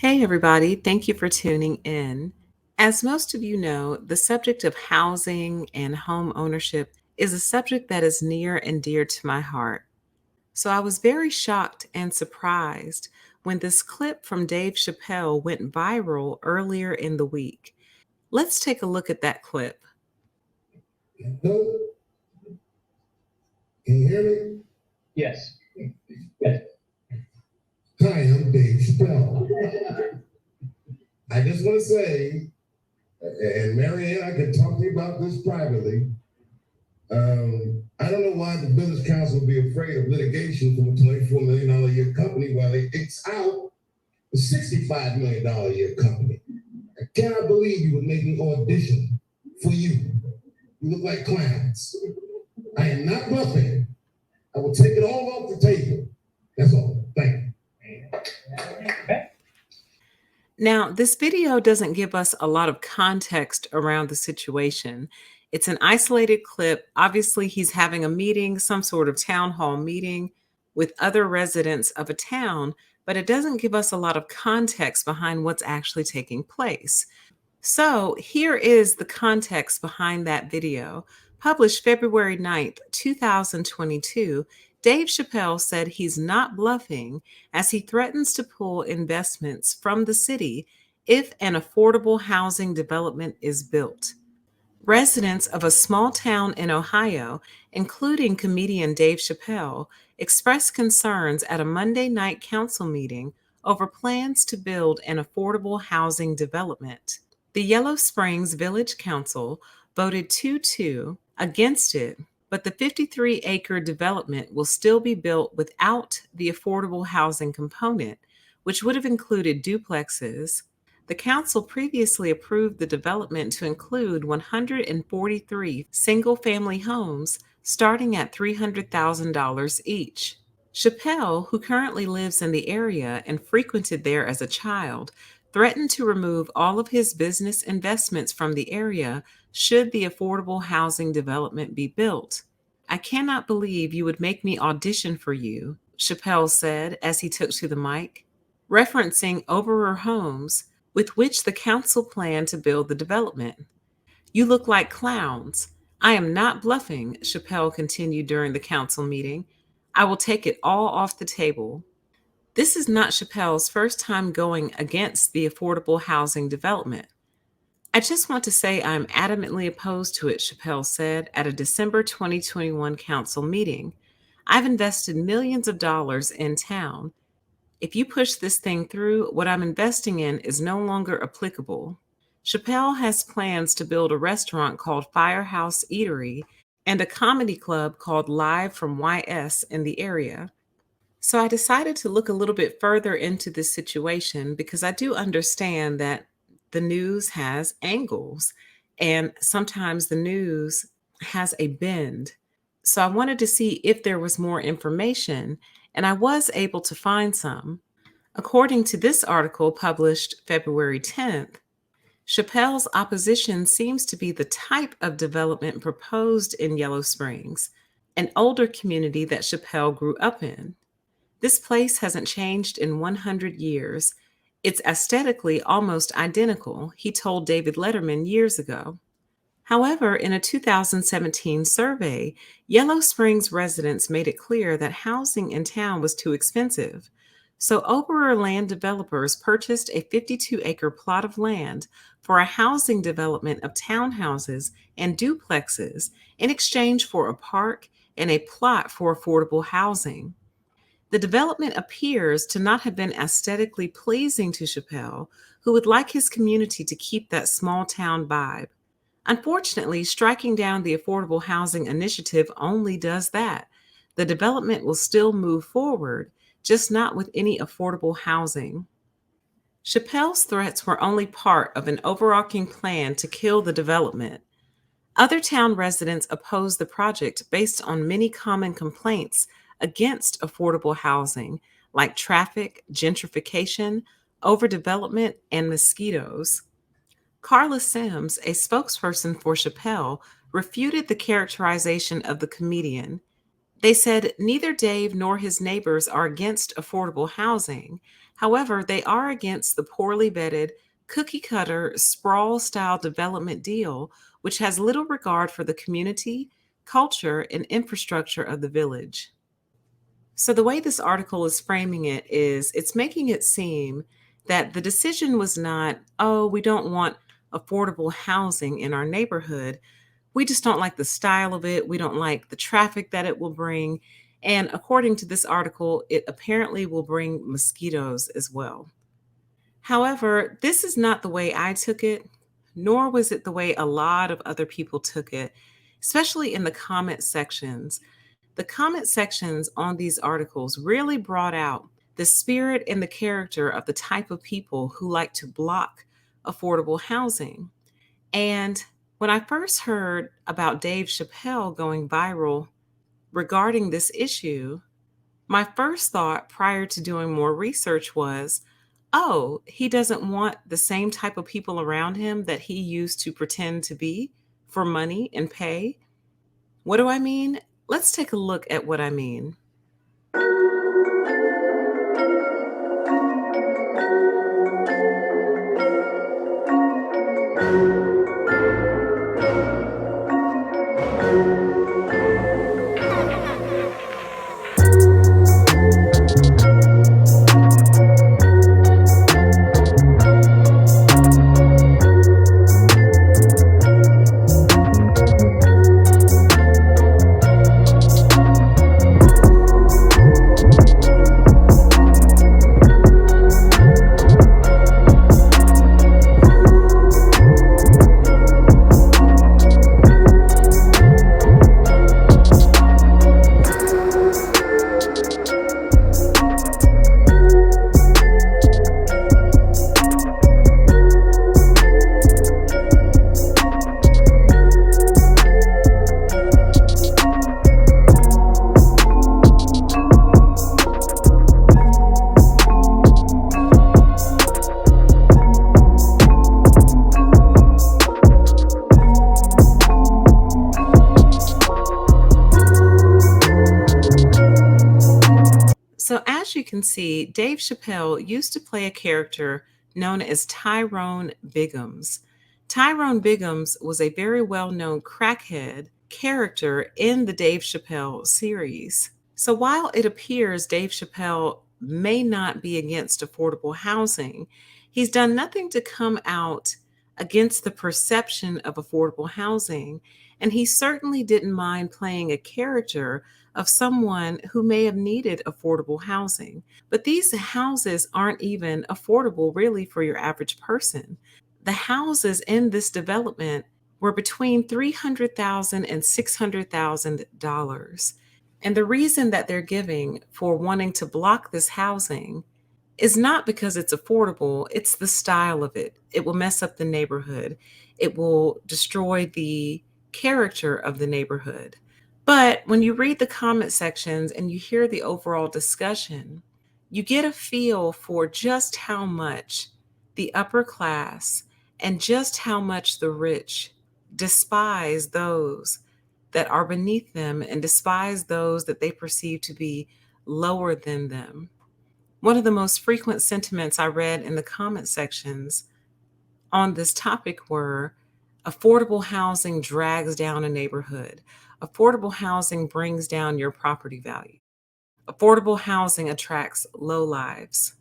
Hey, everybody. Thank you for tuning in. As most of you know, the subject of housing and home ownership is a subject that is near and dear to my heart. So I was very shocked and surprised when this clip from Dave Chappelle went viral earlier in the week. Let's take a look at that clip. Hello? Can you hear me? Yes. Hi, I'm Dave Chappelle. I just want to say, and Marianne, I can talk to you about this privately. I don't know why the Business Council would be afraid of litigation from a $24 million a year company while they X out a $65 million a year company. I cannot believe you would make me audition for you. You look like clowns. I am not bluffing. I will take it all off the table. That's all. Thank you. Now, this video doesn't give us a lot of context around the situation. It's an isolated clip. Obviously, he's having a meeting, some sort of town hall meeting with other residents of a town, but it doesn't give us a lot of context behind what's actually taking place. So, here is the context behind that video. Published February 9th, 2022, Dave Chappelle said he's not bluffing as he threatens to pull investments from the city if an affordable housing development is built. Residents of a small town in Ohio, including comedian Dave Chappelle, expressed concerns at a Monday night council meeting over plans to build an affordable housing development. The Yellow Springs Village Council voted 2-2 against it, but the 53-acre development will still be built without the affordable housing component, which would have included duplexes. The council previously approved the development to include 143 single-family homes starting at $300,000 each. Chappelle, who currently lives in the area and frequented there as a child, threatened to remove all of his business investments from the area should the affordable housing development be built. I cannot believe you would make me audition for you, Chappelle said as he took to the mic, referencing Overer Homes, with which the council planned to build the development. You look like clowns. I am not bluffing, Chappelle continued during the council meeting. I will take it all off the table. This is not Chappelle's first time going against the affordable housing development. I just want to say I'm adamantly opposed to it, Chappelle said at a December 2021 council meeting. I've invested millions of dollars in town. If you push this thing through, what I'm investing in is no longer applicable. Chappelle has plans to build a restaurant called Firehouse Eatery and a comedy club called Live from YS in the area. So I decided to look a little bit further into this situation because I do understand that the news has angles and sometimes the news has a bend. So I wanted to see if there was more information, and I was able to find some. According to this article published February 10th, Chappelle's opposition seems to be the type of development proposed in Yellow Springs, an older community that Chappelle grew up in. This place hasn't changed in 100 years. It's aesthetically almost identical, he told David Letterman years ago. However, in a 2017 survey, Yellow Springs residents made it clear that housing in town was too expensive. So Oberer land developers purchased a 52-acre plot of land for a housing development of townhouses and duplexes in exchange for a park and a plot for affordable housing. The development appears to not have been aesthetically pleasing to Chappelle, who would like his community to keep that small town vibe. Unfortunately, striking down the affordable housing initiative only does that. The development will still move forward, just not with any affordable housing. Chappelle's threats were only part of an overarching plan to kill the development. Other town residents opposed the project based on many common complaints against affordable housing, like traffic, gentrification, overdevelopment, and mosquitoes. Carla Sims, a spokesperson for Chappelle, refuted the characterization of the comedian. They said neither Dave nor his neighbors are against affordable housing. However, they are against the poorly vetted, cookie cutter, sprawl style development deal, which has little regard for the community, culture, and infrastructure of the village. So, the way this article is framing it is it's making it seem that the decision was not, oh, we don't want affordable housing in our neighborhood. We just don't like the style of it. We don't like the traffic that it will bring. And according to this article, it apparently will bring mosquitoes as well. However, this is not the way I took it, nor was it the way a lot of other people took it, especially in the comment sections. The comment sections on these articles really brought out the spirit and the character of the type of people who like to block affordable housing. And when I first heard about Dave Chappelle going viral regarding this issue, my first thought prior to doing more research was, oh, he doesn't want the same type of people around him that he used to pretend to be for money and pay. What do I mean? Let's take a look at what I mean. So, as you can see, Dave Chappelle used to play a character known as Tyrone Biggums. Tyrone Biggums was a very well known crackhead character in the Dave Chappelle series. So, while it appears Dave Chappelle may not be against affordable housing, he's done nothing to come out against the perception of affordable housing. And he certainly didn't mind playing a character of someone who may have needed affordable housing. But these houses aren't even affordable really for your average person. The houses in this development were between $300,000 and $600,000. And the reason that they're giving for wanting to block this housing is not because it's affordable, it's the style of it. It will mess up the neighborhood. It will destroy the character of the neighborhood. But when you read the comment sections and you hear the overall discussion, you get a feel for just how much the upper class and just how much the rich despise those that are beneath them and despise those that they perceive to be lower than them. One of the most frequent sentiments I read in the comment sections on this topic were affordable housing drags down a neighborhood. Affordable housing brings down your property value. Affordable housing attracts low lives.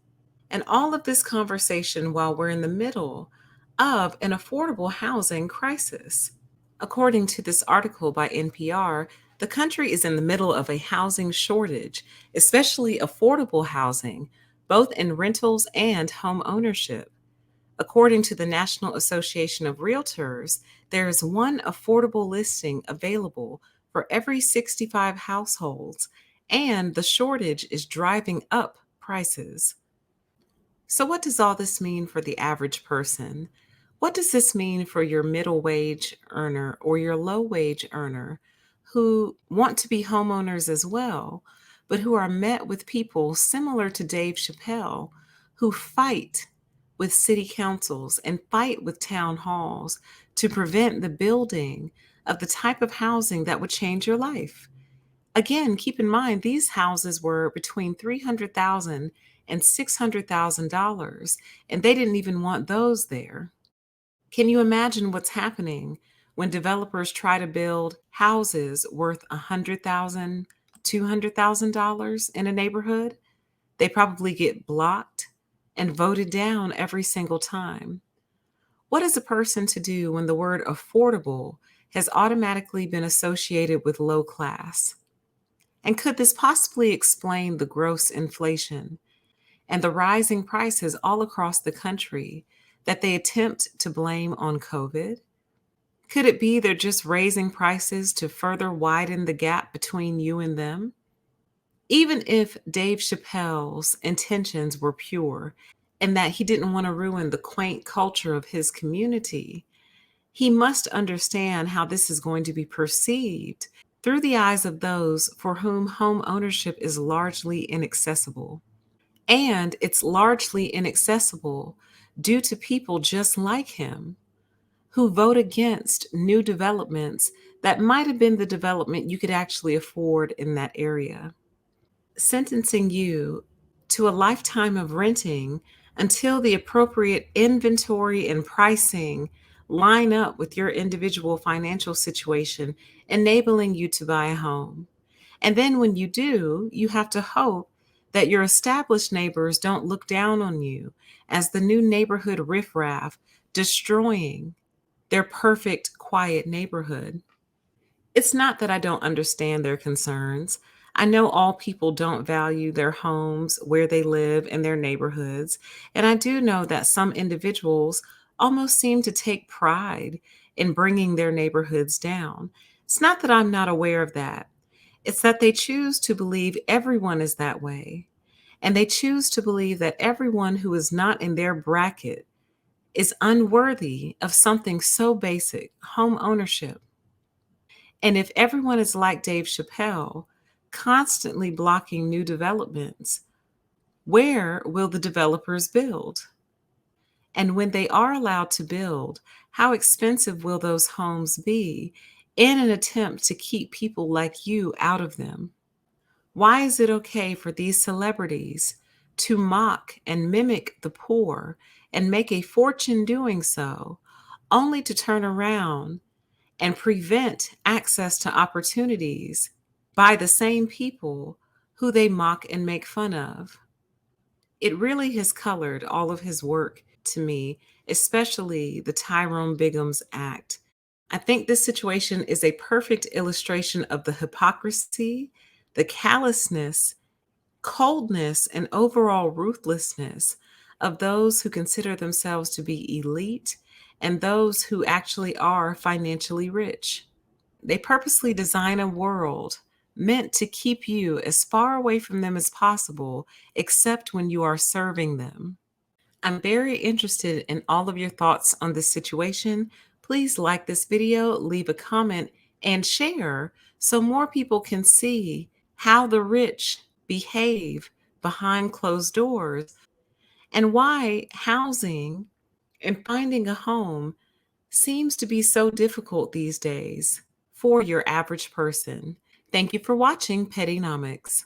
And all of this conversation while we're in the middle of an affordable housing crisis. According to this article by NPR, the country is in the middle of a housing shortage, especially affordable housing, both in rentals and home ownership. According to the National Association of Realtors, there is one affordable listing available for every 65 households, and the shortage is driving up prices. So, what does all this mean for the average person? What does this mean for your middle wage earner or your low wage earner who want to be homeowners as well, but who are met with people similar to Dave Chappelle who fight with city councils and fight with town halls to prevent the building of the type of housing that would change your life? Again, keep in mind these houses were between $300,000 and $600,000, and they didn't even want those there. Can you imagine what's happening when developers try to build houses worth $100,000, $200,000 in a neighborhood? They probably get blocked and voted down every single time. What is a person to do when the word affordable has automatically been associated with low class? And could this possibly explain the gross inflation and the rising prices all across the country that they attempt to blame on COVID? Could it be they're just raising prices to further widen the gap between you and them? Even if Dave Chappelle's intentions were pure and that he didn't want to ruin the quaint culture of his community, he must understand how this is going to be perceived through the eyes of those for whom home ownership is largely inaccessible. And it's largely inaccessible due to people just like him who vote against new developments that might have been the development you could actually afford in that area, sentencing you to a lifetime of renting until the appropriate inventory and pricing line up with your individual financial situation, enabling you to buy a home. And then when you do, you have to hope that your established neighbors don't look down on you as the new neighborhood riffraff, destroying their perfect, quiet neighborhood. It's not that I don't understand their concerns. I know all people don't value their homes, where they live, and their neighborhoods. And I do know that some individuals almost seem to take pride in bringing their neighborhoods down. It's not that I'm not aware of that. It's that they choose to believe everyone is that way. And they choose to believe that everyone who is not in their bracket is unworthy of something so basic, home ownership. And if everyone is like Dave Chappelle, constantly blocking new developments, where will the developers build? And when they are allowed to build, how expensive will those homes be in an attempt to keep people like you out of them? Why is it okay for these celebrities to mock and mimic the poor and make a fortune doing so, only to turn around and prevent access to opportunities by the same people who they mock and make fun of? It really has colored all of his work to me, especially the Tyrone Biggums act. I think this situation is a perfect illustration of the hypocrisy, the callousness, coldness, and overall ruthlessness of those who consider themselves to be elite and those who actually are financially rich. They purposely design a world meant to keep you as far away from them as possible, except when you are serving them. I'm very interested in all of your thoughts on this situation. Please like this video, leave a comment, and share so more people can see how the rich behave behind closed doors and why housing and finding a home seems to be so difficult these days for your average person. Thank you for watching Pettynomics.